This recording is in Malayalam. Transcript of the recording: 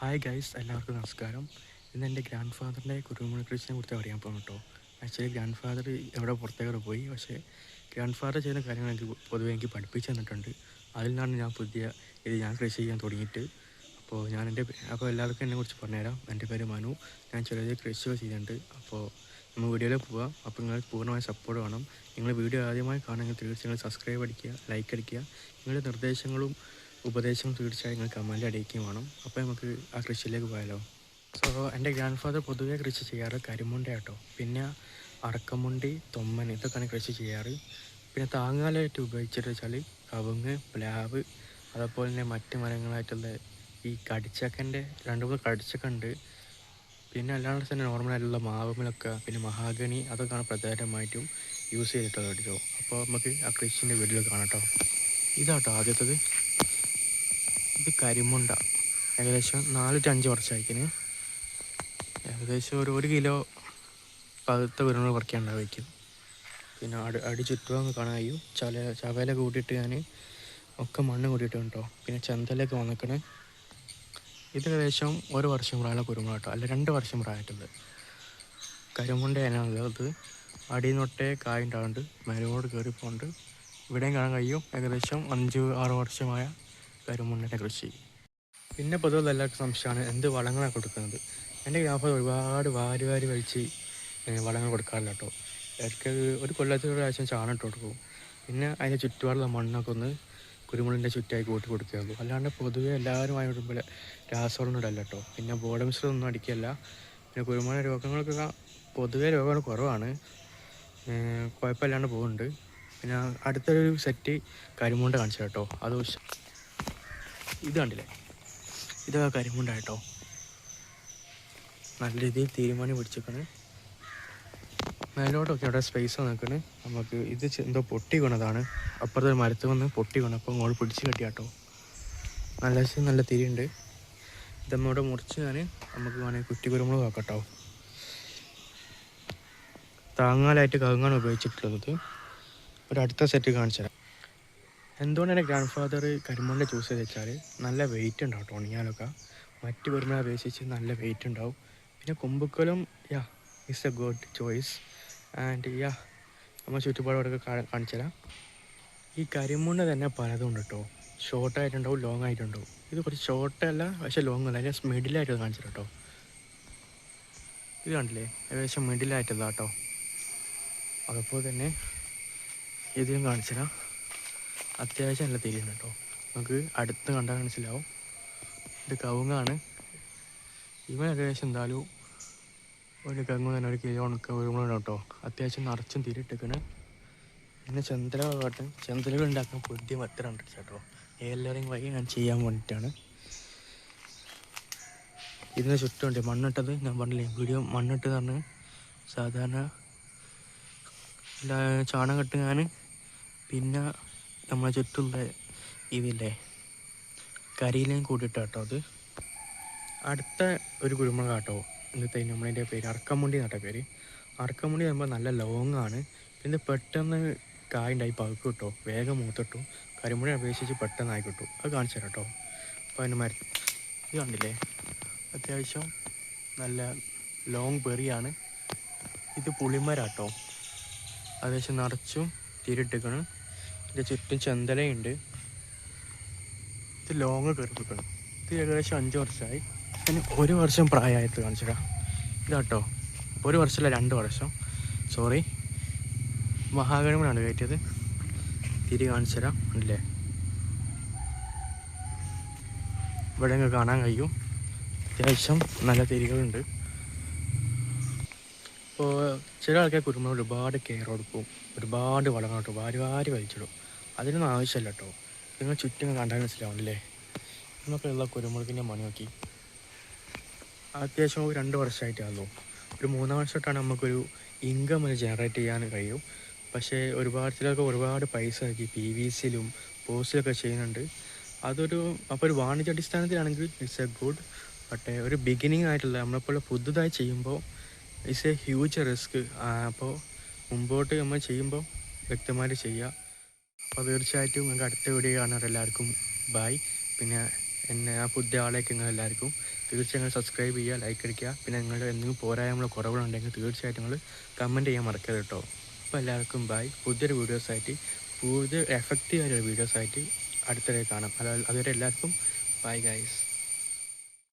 ഹായ് ഗൈസ്, എല്ലാവർക്കും നമസ്കാരം. ഇന്ന് എൻ്റെ ഗ്രാൻഡ് ഫാദറിൻ്റെ കുരുമുളക് കൃഷിയെ കുറിച്ച് അറിയാൻ പോകും കേട്ടോ. ആക്ച്വലി ഗ്രാൻഡ് ഫാദർ എവിടെ പുറത്തേക്ക് പോയി, പക്ഷേ ഗ്രാൻഡ് ഫാദർ ചെയ്യുന്ന കാര്യങ്ങൾ എനിക്ക് പൊതുവെ എനിക്ക് പഠിപ്പിച്ച് തന്നിട്ടുണ്ട്. അതിൽ നിന്നാണ് ഞാൻ കൃഷി ചെയ്യാൻ തുടങ്ങിയിട്ട്. അപ്പോൾ എല്ലാവർക്കും എന്നെക്കുറിച്ച് പറഞ്ഞുതരാം. എൻ്റെ പേര് മനു. ഞാൻ ചെറിയ കൃഷിയൊക്കെ ചെയ്യുന്നുണ്ട്. അപ്പോൾ നമ്മൾ വീഡിയോയിൽ പോവാം. അപ്പോൾ നിങ്ങൾ പൂർണ്ണമായ സപ്പോർട്ട് വേണം. നിങ്ങൾ വീഡിയോ ആദ്യമായി കാണുമെങ്കിൽ തീർച്ചയായും സബ്സ്ക്രൈബ് അടിക്കുക, ലൈക്ക് അടിക്കുക. നിങ്ങളുടെ നിർദ്ദേശങ്ങളും ഉപദേശം തീർച്ചയായും നിങ്ങൾ കമൻറ്റ് അടിക്കുകയും വേണം. അപ്പോൾ നമുക്ക് ആ കൃഷിയിലേക്ക് പോയാലോ. എൻ്റെ ഗ്രാൻഡ് ഫാദർ പൊതുവേ കൃഷി ചെയ്യാറ് കരിമുണ്ട കേട്ടോ. പിന്നെ അടക്കമുണ്ടി, തൊമ്മൻ, ഇതൊക്കെയാണ് കൃഷി ചെയ്യാറ്. പിന്നെ താങ്ങാലായിട്ട് ഉപയോഗിച്ചിട്ട് വെച്ചാൽ കവുങ്ങ്, പ്ലാവ്, അതുപോലെ തന്നെ മറ്റ് മരങ്ങളായിട്ടുള്ള ഈ കടിച്ചക്കൻ്റെ 2-3 കടിച്ചക്ക ഉണ്ട്. പിന്നെ അല്ലാണ്ട് തന്നെ നോർമലായിട്ടുള്ള മാവുകളൊക്കെ, പിന്നെ മഹാഗണി, അതൊക്കെയാണ് പ്രധാനമായിട്ടും യൂസ് ചെയ്തിട്ടുള്ളത് കേട്ടോ. അപ്പോൾ നമുക്ക് ആ കൃഷിൻ്റെ വീഡിയോ കാണാം കേട്ടോ. ഇതാട്ടോ ആദ്യത്തത്. ഇത് കരിമുണ്ട. ഏകദേശം 4-5 വർഷമായിക്കിന്. ഏകദേശം ഒരു കിലോ പഴുത്ത കുരുമുളക് പറിക്കാനുണ്ടായിരിക്കും. പിന്നെ അടി ചുറ്റുമൊക്കെ കാണാൻ കഴിയും. ചവല കൂട്ടിയിട്ട് ഞാൻ ഒക്കെ മണ്ണ് കൂട്ടിയിട്ട് കേട്ടോ. പിന്നെ ചെന്തലൊക്കെ വന്നിക്കണ്. ഇത് ഏകദേശം 1 വർഷം പ്രായമുള്ള കുരുമുളക് കേട്ടോ, അല്ല 2 വർഷം പ്രായമായിട്ടുള്ളത് കരിമുണ്ട അതിനുള്ളത്. അടിയിൽ നിന്നൊട്ടേ കായ ഉണ്ടാകുന്നുണ്ട്, മരമോട് കയറി പോകുന്നുണ്ട്. ഇവിടെയും കാണാൻ കഴിയും. ഏകദേശം 5-6 വർഷമായ കരിമുണ്ടൻ്റെ കൃഷി. പിന്നെ പൊതുവെ എല്ലാവർക്കും സംശയമാണ് എന്ത് വളങ്ങളാണ് കൊടുക്കുന്നത്. എൻ്റെ ഗ്രാമത്തിൽ ഒരുപാട് വാരി വലിച്ച് വളങ്ങൾ കൊടുക്കാറില്ല കേട്ടോ. ഇടയ്ക്ക് ഒരു കൊല്ലത്തിൽ ഒരു പ്രാവശ്യം ചാണം ഇട്ട് കൊടുക്കും. പിന്നെ അതിൻ്റെ ചുറ്റുപാടുള്ള മണ്ണൊക്കെ ഒന്ന് കുരുമുളകിൻ്റെ ചുറ്റായി കൂട്ടി കൊടുക്കുകയുള്ളൂ. അല്ലാണ്ട് പൊതുവെ എല്ലാവരും ആയിടുമ്പോൾ രാസവളം ഇടല്ല കേട്ടോ. പിന്നെ ബോഡമിശ്രം ഒന്നും അടിക്കുകയല്ല. പിന്നെ കുരുമുളക് രോഗങ്ങളൊക്കെ പൊതുവെ രോഗങ്ങൾ കുറവാണ്, കുഴപ്പമില്ലാണ്ട് പോകുന്നുണ്ട്. പിന്നെ അടുത്തൊരു സെറ്റ് കരിമുണ്ട കാണിച്ചു കേട്ടോ. അത് ഇത് കണ്ടില്ലേ, ഇതൊക്കെ കരിമുണ്ട കേട്ടോ. നല്ല രീതിയിൽ തീരുമാനം പിടിച്ചിരിക്കണ്. മേലോട്ടൊക്കെ അവിടെ സ്പേസ് നിൽക്കണ്. നമുക്ക് ഇത് എന്തോ പൊട്ടി വീണതാണ്. അപ്പുറത്തെ മരത്തിൽ വന്ന് പൊട്ടി വീണപ്പോൾ അങ്ങോട്ട് പിടിച്ച് കെട്ടിയാട്ടോ. നല്ല തിരിയുണ്ട്. ഇതമ്മോടെ മുറിച്ച് നമുക്ക് വേണമെങ്കിൽ കുറ്റി കുരുമുളക് നോക്കട്ടോ. താങ്ങാലായിട്ട് കവുങ്ങാണ് ഉപയോഗിച്ചിട്ടുള്ളത്. അടുത്ത സെറ്റ് കാണിച്ചു തരാം. എന്തുകൊണ്ട് എൻ്റെ ഗ്രാൻഡ് ഫാദർ കരിമുണ്ട ചൂസ് ചെയ്ത് വെച്ചാൽ നല്ല വെയിറ്റ് ഉണ്ടാവും കേട്ടോ. ഉണങ്ങിയാലൊക്കെ മറ്റ് കുരുമുളക് അപേക്ഷിച്ച് നല്ല വെയിറ്റ് ഉണ്ടാവും. പിന്നെ കൊമ്പുക്കലും it's a good choice. And നമ്മൾ ചുറ്റുപാടോടൊക്കെ കാണിച്ചു തരാം. ഈ കരിമുണ്ട തന്നെ പലതും ഉണ്ട് കേട്ടോ. ഷോർട്ടായിട്ടുണ്ടാവും, ലോങ് ആയിട്ടുണ്ടാവും. ഇത് കുറച്ച് ഷോർട്ടല്ല, പക്ഷേ ലോങ് അല്ല. അതിൻ്റെ മിഡിലായിട്ട് കാണിച്ചു കേട്ടോ. ഇത് കണ്ടില്ലേ, ഏകദേശം മിഡിലായിട്ടുള്ള കേട്ടോ. അതുപോലെ തന്നെ ഇതിലും കാണിച്ചു തരാം. അത്യാവശ്യം നല്ല തിരിയുണ്ട് കേട്ടോ. നമുക്ക് അടുത്ത് കണ്ടാൽ മനസ്സിലാവും. ഇത് കവുങ്ങാണ്. ഇവൻ ഏകദേശം എന്തായാലും ഒരു കവുങ്ങ് തന്നെ 1 കിലോ കുരുമുളക് കേട്ടോ. അത്യാവശ്യം നിറച്ചും തിരിയിട്ടിരിക്കണ്. പിന്നെ ചെന്തലകൾ ഉണ്ടാക്കാൻ പുതിയ മെത്തഡുണ്ട് കേട്ടോ. എയർലെയറിങ് വഴി ഞാൻ ചെയ്യാൻ വേണ്ടിയിട്ടാണ്. ഇതിന് ചുറ്റുമുണ്ട് മണ്ണിട്ടത്. ഞാൻ പറഞ്ഞില്ലേ വീഡിയോ മണ്ണിട്ട് പറഞ്ഞ് സാധാരണ ചാണകം ഇട്ട് ഞാൻ പിന്നെ നമ്മളെ ചുറ്റുള്ള ഇതില്ലേ കരിയിലേയും കൂട്ടിയിട്ട് കേട്ടോ. അത് അടുത്ത ഒരു കുരുമുളക് കേട്ടോ. ഇന്നത്തെ നമ്മളതിൻ്റെ പേര് അറക്കമുണ്ടി എന്നിട്ട പേര്. അറക്കമുണ്ടി ആകുമ്പോൾ നല്ല ലോങ്ങാണ്. പിന്നെ പെട്ടെന്ന് കായുണ്ടായി പകുക്കും കേട്ടോ. വേഗം മൂത്തിട്ടു. കരിമുടി അപേക്ഷിച്ച് പെട്ടെന്നായി കിട്ടും. അത് കാണിച്ചു തരാം കേട്ടോ. അപ്പോൾ അതിന് ഇത് കണ്ടില്ലേ, അത്യാവശ്യം നല്ല ലോങ് ബെറിയാണ്. ഇത് പുളിമരാട്ടോ. അത്യാവശ്യം നിറച്ചും തിരിട്ടിക്കണം. ഇതിൻ്റെ ചുറ്റും ചെന്തലയുണ്ട്. ഇത് ലോങ് കയറിപ്പിക്കണം. ഇത് ഏകദേശം 5 വർഷമായി. അതിന് 1 വർഷം പ്രായമായിട്ട് കാണിച്ചു തരാം. ഇതാട്ടോ, 1 വർഷമല്ല 2 വർഷം, സോറി. മഹാഗണിമനാണ് കയറ്റിയത്. തിരി കാണിച്ചു തരാം. അല്ലേ, ഇവിടെ നിങ്ങൾക്ക് കാണാൻ കഴിയും. അത്യാവശ്യം നല്ല തിരികളുണ്ട്. ഇപ്പോൾ ചില ആൾക്കാർ കുരുമുളക് ഒരുപാട് കെയർ കൊടുക്കും, ഒരുപാട് വളങ്ങൾ കേട്ടോ, വാരി വലിച്ചിടും. അതിനൊന്നും ആവശ്യമില്ല കേട്ടോ. നിങ്ങൾ ചുറ്റും കണ്ടാൽ മനസ്സിലാവുന്നില്ലേ. നമുക്കുള്ള കുരുമുളകിൻ്റെ മണി നോക്കി. അത്യാവശ്യം 2 വർഷമായിട്ടാണല്ലോ. ഒരു 3 വർഷമായിട്ടാണ് നമുക്കൊരു ഇൻകം ജനറേറ്റ് ചെയ്യാൻ കഴിയും. പക്ഷേ ചിലർക്ക് ഒരുപാട് പൈസ ആക്കി PVC-യിലും പോസ്റ്റിലൊക്കെ ചെയ്യുന്നുണ്ട്. അപ്പോൾ ഒരു വാണിജ്യാടിസ്ഥാനത്തിലാണെങ്കിൽ ഇറ്റ്സ് എ ഗുഡ്. ബട്ട് ഒരു ബിഗിനിങ് ആയിട്ടുള്ള നമ്മളെപ്പോലെ പുതുതായി ചെയ്യുമ്പോൾ ഇറ്റ്സ് എ ഹ്യൂജ് റിസ്ക്. അപ്പോൾ മുമ്പോട്ട് നമ്മൾ ചെയ്യുമ്പോൾ വ്യക്തമായിട്ട് ചെയ്യുക. അപ്പോൾ തീർച്ചയായിട്ടും നിങ്ങൾക്ക് അടുത്ത വീഡിയോ കാണാറ് എല്ലാവർക്കും ബൈ. പിന്നെ എന്നെ ആ പുതിയ ആളേക്ക് നിങ്ങൾ എല്ലാവർക്കും തീർച്ചയായും സബ്സ്ക്രൈബ് ചെയ്യുക, ലൈക്ക് അടിക്കുക. പിന്നെ നിങ്ങളുടെ എന്തെങ്കിലും പോരായ്മകളോ കുറവുകളുണ്ടെങ്കിൽ തീർച്ചയായിട്ടും നിങ്ങൾ കമൻറ്റ് ചെയ്യാൻ മറക്കരുത് കേട്ടോ. അപ്പോൾ എല്ലാവർക്കും ബൈ. പുതിയൊരു വീഡിയോസായിട്ട് പുതിയ എഫക്റ്റീവായൊരു വീഡിയോസായിട്ട് അടുത്തിടെ കാണാം. അതുവരെ എല്ലാവർക്കും ബൈ ഗൈസ്.